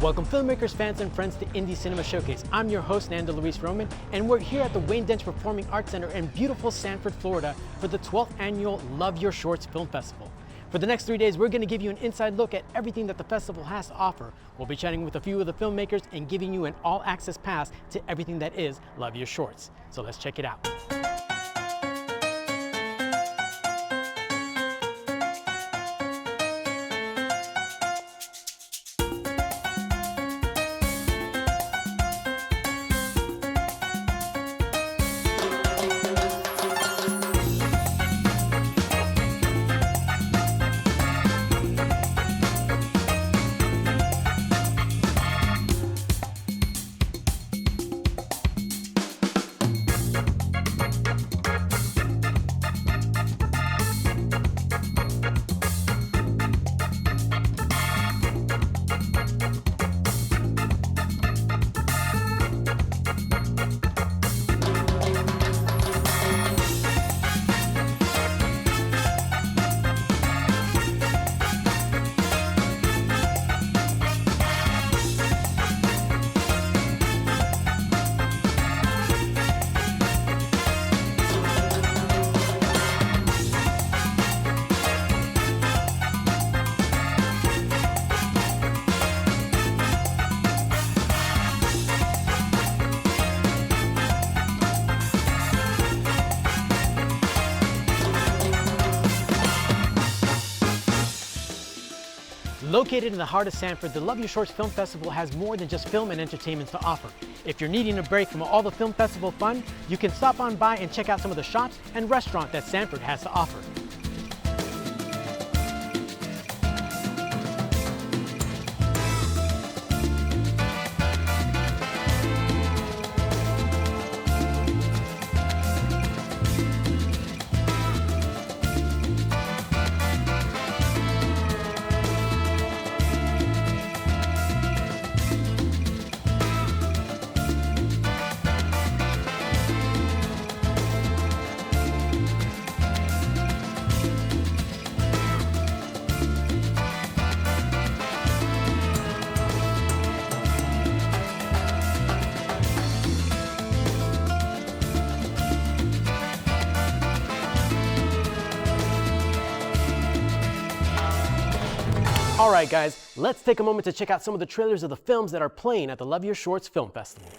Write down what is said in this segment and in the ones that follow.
Welcome filmmakers, fans, and friends to Indie Cinema Showcase. I'm your host, Nando Luis Roman, and we're here at the Wayne Dent Performing Arts Center in beautiful Sanford, Florida for the 12th annual Love Your Shorts Film Festival. For the next 3 days, we're going to give you an inside look at everything that the festival has to offer. We'll be chatting with a few of the filmmakers and giving you an all-access pass to everything that is Love Your Shorts. So let's check it out. Located in the heart of Sanford, the Love Your Shorts Film Festival has more than just film and entertainment to offer. If you're needing a break from all the film festival fun, you can stop on by and check out some of the shops and restaurants that Sanford has to offer. All right, guys, let's take a moment to check out some of the trailers of the films that are playing at the Love Your Shorts Film Festival.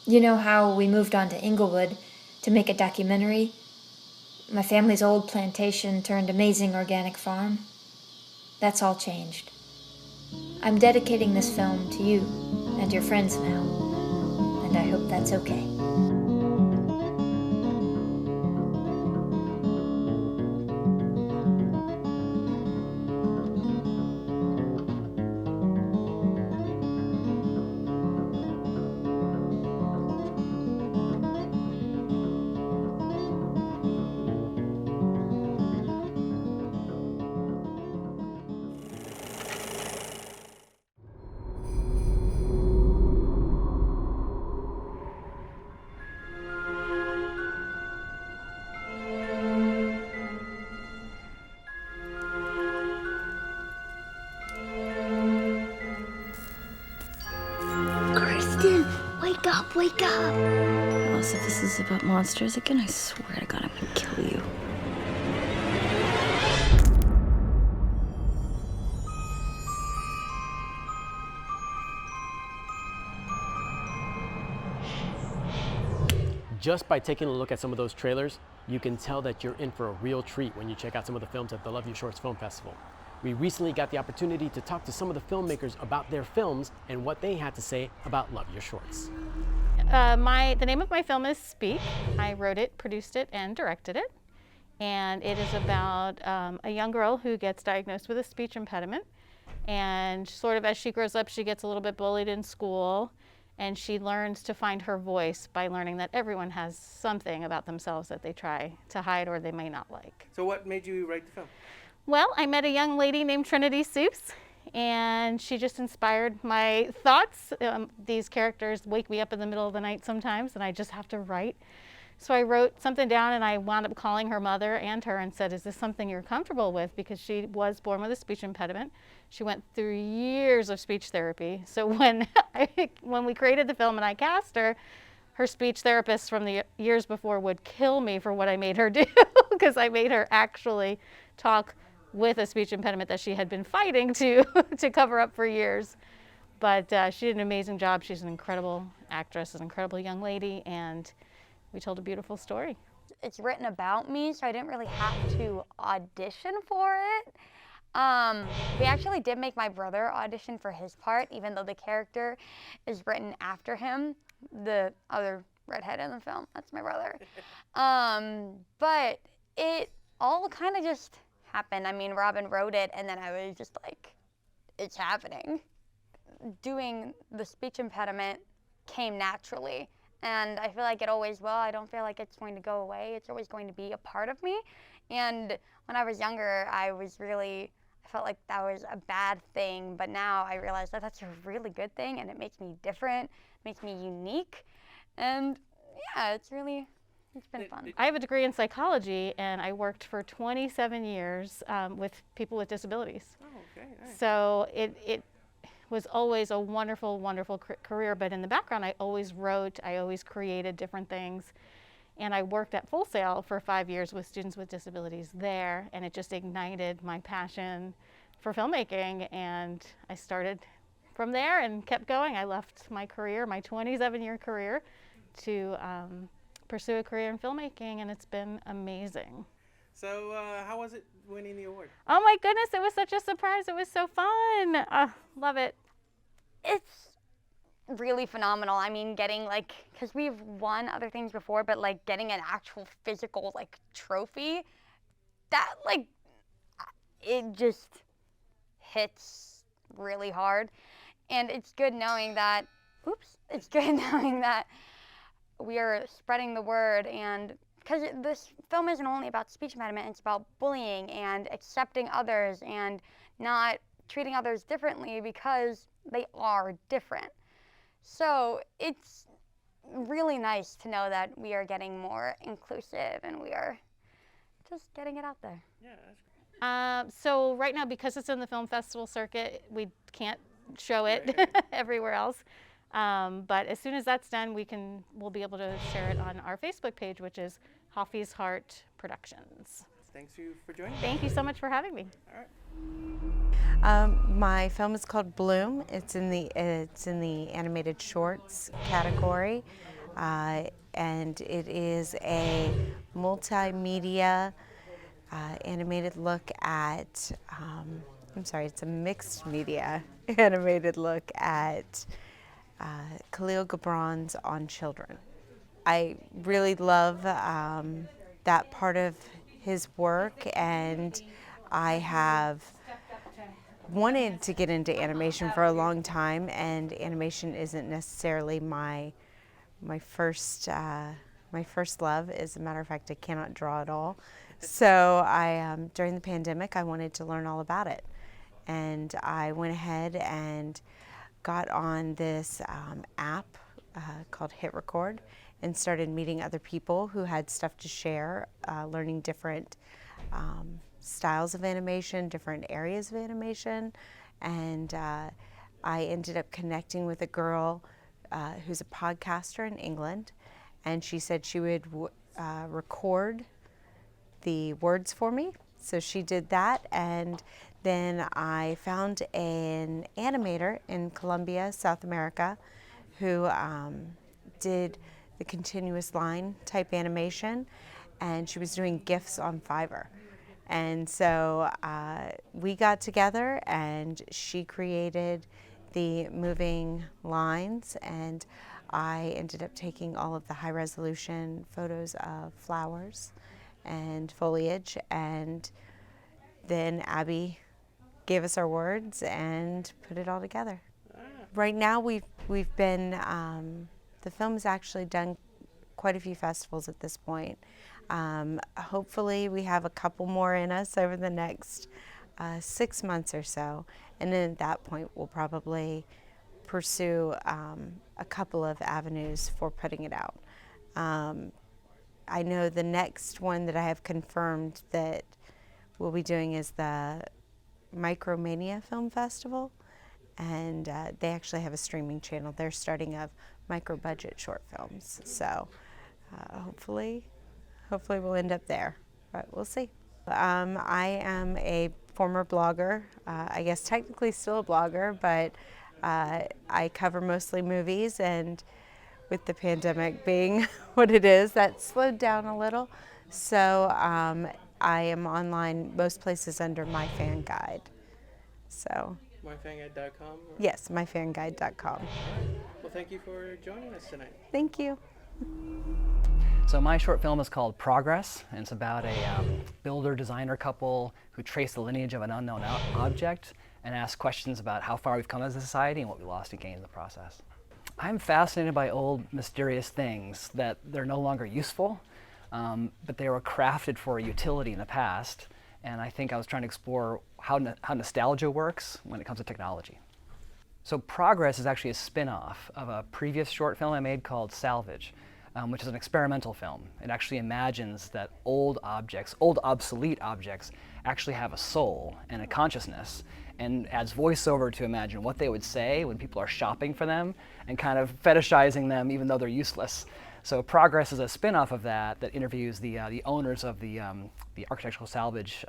You know how we moved on to Inglewood to make a documentary? My family's old plantation turned amazing organic farm. That's all changed. I'm dedicating this film to you and your friends now, and I hope that's okay. Wake up! Alice, if this is about monsters again, I swear to God, I'm gonna kill you. Just by taking a look at some of those trailers, you can tell that you're in for a real treat when you check out some of the films at the Love Your Shorts Film Festival. We recently got the opportunity to talk to some of the filmmakers about their films and what they had to say about Love Your Shorts. The name of my film is Speak. I wrote it, produced it, and directed it. And it is about a young girl who gets diagnosed with a speech impediment. And sort of as she grows up, she gets a little bit bullied in school. And she learns to find her voice by learning that everyone has something about themselves that they try to hide or they may not like. So what made you write the film? Well, I met a young lady named Trinity Seuss, and she just inspired my thoughts. These characters wake me up in the middle of the night sometimes, and I just have to write. So I wrote something down, and I wound up calling her mother and her and said, is this something you're comfortable with? Because she was born with a speech impediment. She went through years of speech therapy. So when we created the film and I cast her, her speech therapist from the years before would kill me for what I made her do, because I made her actually talk with a speech impediment that she had been fighting to cover up for years. But she did an amazing job. She's an incredible actress, an incredible young lady, and we told a beautiful story. It's written about me, so I didn't really have to audition for it. We actually did make my brother audition for his part, even though the character is written after him. The other redhead in the film, that's my brother. But it all kind of just happened. I mean, Robin wrote it, and then I was just like, it's happening. Doing the speech impediment came naturally. And I feel like it always will. I don't feel like it's going to go away. It's always going to be a part of me. And when I was younger, I felt like that was a bad thing. But now I realize that that's a really good thing, and it makes me different, makes me unique. And yeah, it's been fun. I have a degree in psychology, and I worked for 27 years with people with disabilities. Oh, okay, nice. So it was always a wonderful, wonderful career, but in the background I always wrote, I always created different things. And I worked at Full Sail for 5 years with students with disabilities there, and it just ignited my passion for filmmaking, and I started from there and kept going. I left my career, my 27-year career, to pursue a career in filmmaking, and it's been amazing. So how was it winning the award? Oh my goodness, it was such a surprise. It was so fun. Love it. It's really phenomenal. I mean, getting because we've won other things before, but getting an actual physical trophy, that it just hits really hard. And it's good knowing that, we are spreading the word, and because this film isn't only about speech impediment, it's about bullying and accepting others and not treating others differently because they are different. So it's really nice to know that we are getting more inclusive and we are just getting it out there. Yeah, that's great. So right now, because it's in the film festival circuit, we can't show it everywhere else. But as soon as that's done, we'll be able to share it on our Facebook page, which is Hoffy's Heart Productions. Thanks for joining me. Thank you so much for having me. All right. My film is called Bloom. It's in the animated shorts category. and it is a multimedia animated look at, it's a mixed media animated look at Khalil Gibran's On Children. I really love that part of his work, and I have wanted to get into animation for a long time, and animation isn't necessarily my first love. As a matter of fact, I cannot draw at all. So during the pandemic, I wanted to learn all about it, and I went ahead and got on this app called Hit Record, and started meeting other people who had stuff to share, learning different styles of animation, different areas of animation, and I ended up connecting with a girl who's a podcaster in England, and she said she would record the words for me. So she did that, and then I found an animator in Colombia, South America, who did the continuous line type animation, and she was doing GIFs on Fiverr. And so we got together, and she created the moving lines, and I ended up taking all of the high resolution photos of flowers and foliage, and then Abby gave us our words and put it all together. Right now we've been, the film's actually done quite a few festivals at this point. Hopefully we have a couple more in us over the next 6 months or so, and then at that point we'll probably pursue a couple of avenues for putting it out. I know the next one that I have confirmed that we'll be doing is the Micromania Film Festival, and they actually have a streaming channel. They're starting of micro-budget short films, so hopefully we'll end up there, but we'll see. I am a former blogger, I guess technically still a blogger, but I cover mostly movies, and with the pandemic being what it is, that slowed down a little. So I am online most places under My Fan Guide. So. MyFanGuide.com? Yes, MyFanGuide.com. Well, thank you for joining us tonight. Thank you. So my short film is called Progress, and it's about a builder-designer couple who trace the lineage of an unknown object and ask questions about how far we've come as a society and what we lost and gained in the process. I'm fascinated by old, mysterious things that they're no longer useful, but they were crafted for utility in the past, and I think I was trying to explore how nostalgia works when it comes to technology. So Progress is actually a spin-off of a previous short film I made called Salvage, which is an experimental film. It actually imagines that old objects, old obsolete objects, actually have a soul and a consciousness, and adds voiceover to imagine what they would say when people are shopping for them and kind of fetishizing them even though they're useless. So Progress is a spin-off of that interviews the owners of the architectural salvage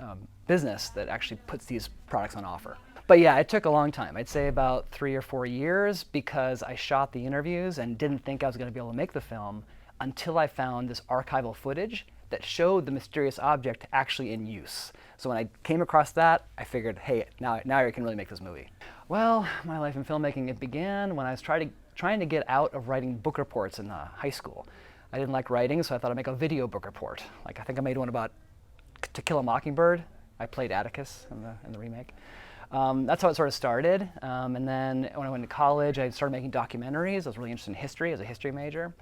business that actually puts these products on offer. But yeah, it took a long time. I'd say about 3 or 4 years, because I shot the interviews and didn't think I was going to be able to make the film until I found this archival footage that showed the mysterious object actually in use. So when I came across that, I figured, hey, now I can really make this movie. Well, my life in filmmaking, it began when I was trying to get out of writing book reports in high school. I didn't like writing, so I thought I'd make a video book report. Like, I think I made one about To Kill a Mockingbird. I played Atticus in the remake. That's how it sort of started. And then when I went to college, I started making documentaries. I was really interested in history as a history major.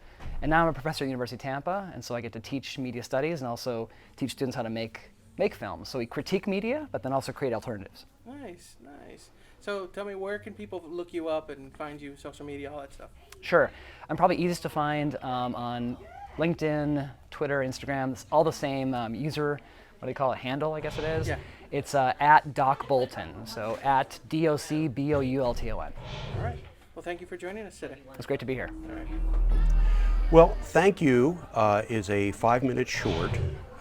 And now I'm a professor at the University of Tampa, and so I get to teach media studies and also teach students how to make films. So we critique media, but then also create alternatives. Nice, nice. So tell me, where can people look you up and find you, social media, all that stuff? Sure. I'm probably easiest to find on LinkedIn, Twitter, Instagram. It's all the same user, what do you call it, handle, I guess it is. Yeah. It's at Doc Bolton, so at DOCBOULTON. All right. Well, thank you for joining us today. It's great to be here. All right. Well, Thank You is a 5-minute short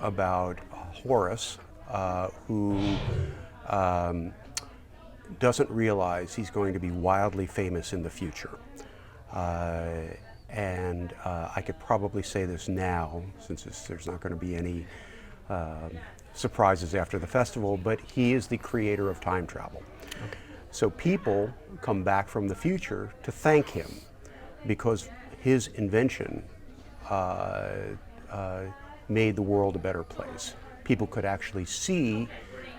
about Horace, who doesn't realize he's going to be wildly famous in the future. And I could probably say this now, since there's not going to be any surprises after the festival, but he is the creator of time travel. Okay. So people come back from the future to thank him because his invention made the world a better place. People could actually see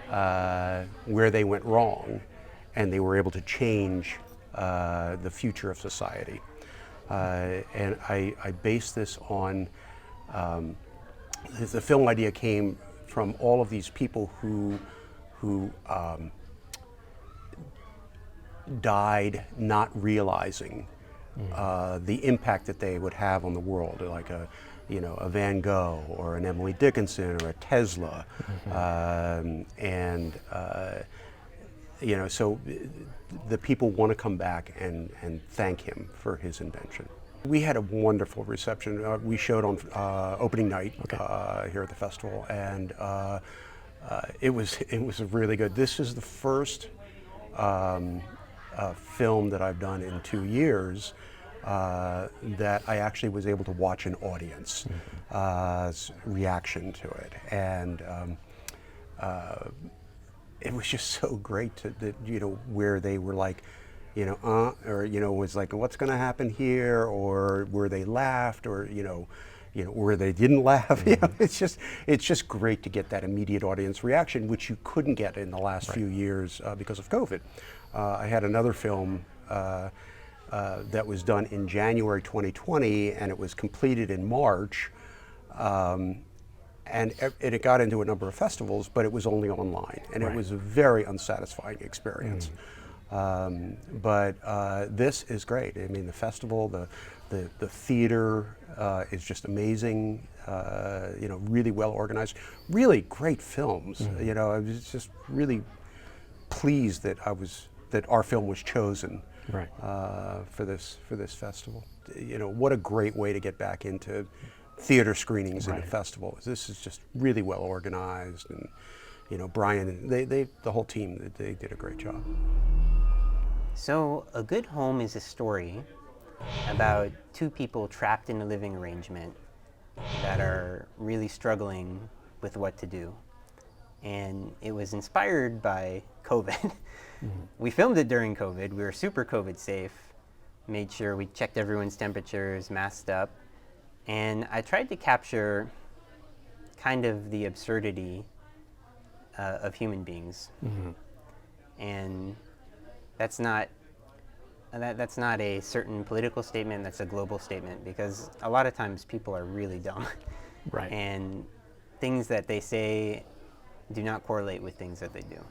where they went wrong, and they were able to change the future of society. And I base this on, the film idea came from all of these people who died not realizing the impact that they would have on the world, like a Van Gogh or an Emily Dickinson or a Tesla, so the people want to come back and thank him for his invention. We had a wonderful reception. We showed on opening night here at the festival, and it was really good. This is the first film that I've done in 2 years that I actually was able to watch an audience reaction to it, and it was just so great where they were like, was like, what's going to happen here, or where they laughed, or where they didn't laugh. It's just great to get that immediate audience reaction, which you couldn't get in the last few years because of COVID. I had another film that was done in January 2020, and it was completed in March. And it got into a number of festivals, but it was only online, and it was a very unsatisfying experience. But this is great. I mean, the festival, the theater is just amazing. Really well organized, really great films. I was just really pleased that our film was chosen for this festival. What a great way to get back into theater screenings in a festival. This is just really well organized, and Brian and the whole team, they did a great job. So A Good Home is a story about two people trapped in a living arrangement that are really struggling with what to do. And it was inspired by COVID. We filmed it during COVID. We were super COVID safe, made sure we checked everyone's temperatures, masked up. And I tried to capture kind of the absurdity of human beings. And that's not a certain political statement, that's a global statement, because a lot of times people are really dumb. And things that they say do not correlate with things that they do.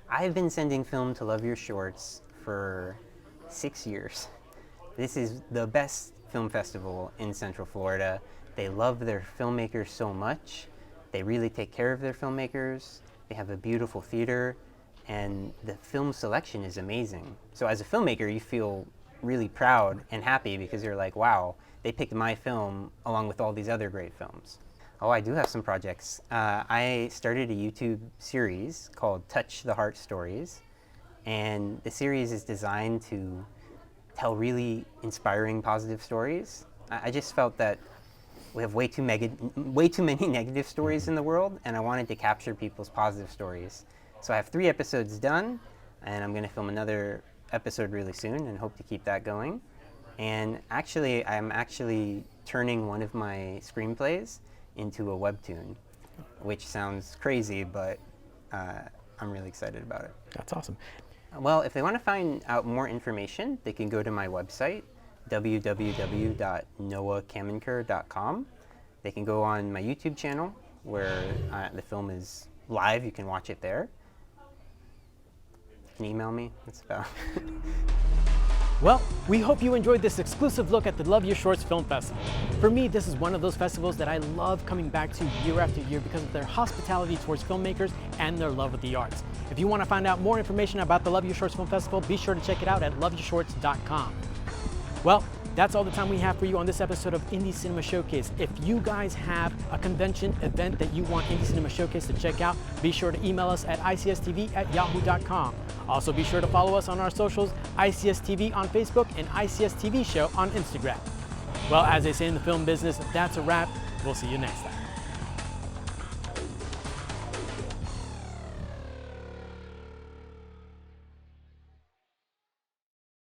I've been sending film to Love Your Shorts for 6 years. This is the best film festival in Central Florida. They love their filmmakers so much. They really take care of their filmmakers. They have a beautiful theater, and the film selection is amazing. So as a filmmaker, you feel really proud and happy because you're like, wow, they picked my film along with all these other great films. Oh, I do have some projects. I started a YouTube series called Touch the Heart Stories, and the series is designed to tell really inspiring, positive stories. I just felt that we have way too many negative stories in the world, and I wanted to capture people's positive stories. So I have 3 episodes done, and I'm going to film another episode really soon and hope to keep that going. And actually, I'm turning one of my screenplays into a webtoon, which sounds crazy, but I'm really excited about it. That's awesome. Well, if they want to find out more information, they can go to my website, www.noahkamenker.com. They can go on my YouTube channel, where the film is live. You can watch it there. You can email me. That's about Well, we hope you enjoyed this exclusive look at the Love Your Shorts Film Festival. For me, this is one of those festivals that I love coming back to year after year because of their hospitality towards filmmakers and their love of the arts. If you want to find out more information about the Love Your Shorts Film Festival, be sure to check it out at loveyourshorts.com. Well, that's all the time we have for you on this episode of Indie Cinema Showcase. If you guys have a convention event that you want Indie Cinema Showcase to check out, be sure to email us at icstv@yahoo.com. Also, be sure to follow us on our socials, ICS TV on Facebook and ICS TV Show on Instagram. Well, as they say in the film business, that's a wrap. We'll see you next time.